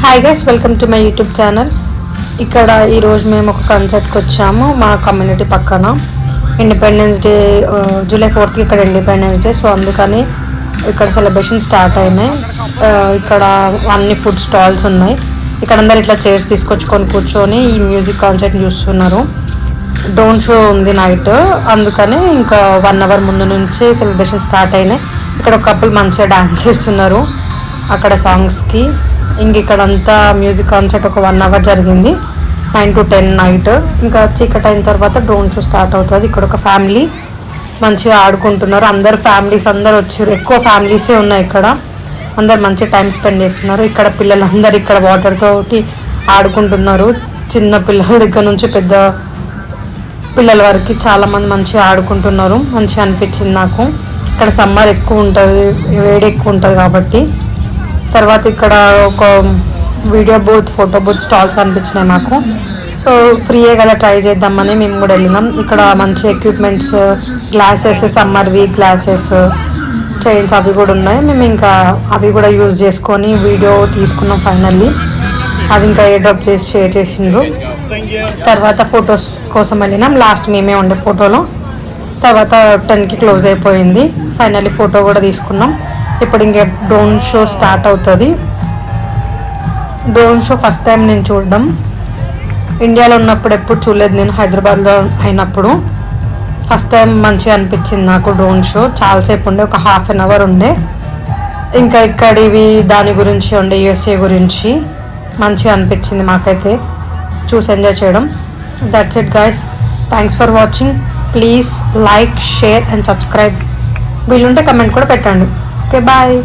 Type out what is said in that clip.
Hi guys, welcome to my YouTube channel. ఇక్కడ ఈరోజు మేము ఒక కన్సర్ట్కి వచ్చాము మా కమ్యూనిటీ పక్కన. ఇండిపెండెన్స్ డే జూలై 4th ఇక్కడ ఇండిపెండెన్స్ డే, సో అందుకని ఇక్కడ సెలబ్రేషన్ స్టార్ట్ అయినాయి. ఇక్కడ అన్ని ఫుడ్ స్టాల్స్ ఉన్నాయి. ఇక్కడ అందరు ఇట్లా చైర్స్ తీసుకొచ్చుకొని కూర్చొని ఈ మ్యూజిక్ కాన్సర్ట్ చూస్తున్నారు. డ్రోన్ షో ఉంది నైట్, అందుకని ఇంకా 1 hour ముందు నుంచి సెలబ్రేషన్ స్టార్ట్ అయినాయి. ఇక్కడ ఒక కపుల్ మంచిగా డాన్స్ చేస్తున్నారు అక్కడ సాంగ్స్కి. ఇంక ఇక్కడంతా మ్యూజిక్ కాన్సర్ట్ ఒక 1 hour జరిగింది, 9 to 10 నైట్. ఇంకా చీకటి అయిన తర్వాత డ్రోన్ షో స్టార్ట్ అవుతుంది. ఇక్కడ ఒక ఫ్యామిలీ మంచిగా ఆడుకుంటున్నారు. అందరు ఫ్యామిలీస్ అందరు వచ్చారు, ఎక్కువ ఫ్యామిలీసే ఉన్నాయి ఇక్కడ. అందరు మంచి టైం స్పెండ్ చేస్తున్నారు. ఇక్కడ పిల్లలందరూ ఇక్కడ వాటర్ తోటి ఆడుకుంటున్నారు. చిన్న పిల్లల దగ్గర నుంచి పెద్ద పిల్లల వరకు చాలామంది మంచిగా ఆడుకుంటున్నారు. మంచిగా అనిపించింది నాకు. ఇక్కడ సమ్మర్ ఎక్కువ ఉంటుంది, వేడి ఎక్కువ ఉంటుంది కాబట్టి. తర్వాత ఇక్కడ ఒక video booth, photo booth stalls కనిపించినాయి మాకు. సో ఫ్రీయే కదా, ట్రై చేద్దామని మేము కూడా వెళ్ళినాం. ఇక్కడ మంచి ఎక్విప్మెంట్స్, గ్లాసెస్, సమ్మర్వి గ్లాసెస్, చైన్స్ అవి కూడా ఉన్నాయి. మేము ఇంకా అవి కూడా యూజ్ చేసుకొని వీడియో తీసుకున్నాం ఫైనల్లీ. అవి ఇంకా ఏ డ్రాప్ చేసి షేర్ చేసిండ్రు. తర్వాత ఫొటోస్ కోసం వెళ్ళినాం. లాస్ట్ మేమే ఉండే ఫోటోలో. తర్వాత 10కి క్లోజ్ అయిపోయింది. ఫైనల్లీ ఫోటో కూడా తీసుకున్నాం. ఇప్పుడు ఇంకే డ్రోన్ షో స్టార్ట్ అవుతుంది. డ్రోన్ షో ఫస్ట్ టైం నేను చూడడం. ఇండియాలో ఉన్నప్పుడు ఎప్పుడు చూడలేదు నేను, హైదరాబాద్లో అయినప్పుడు ఫస్ట్ టైం. మంచిగా అనిపించింది నాకు డ్రోన్ షో. చాలాసేపు ఉండే, ఒక 1/2 hour ఉండే. ఇంకా ఇక్కడివి దాని గురించి ఉండే, USA గురించి మంచిగా అనిపించింది మాకైతే చూసి ఎంజాయ్ చేయడం. That's it guys, thanks for watching. Please like, share and subscribe. వీలుంటే కమెంట్ కూడా పెట్టండి. Okay, bye.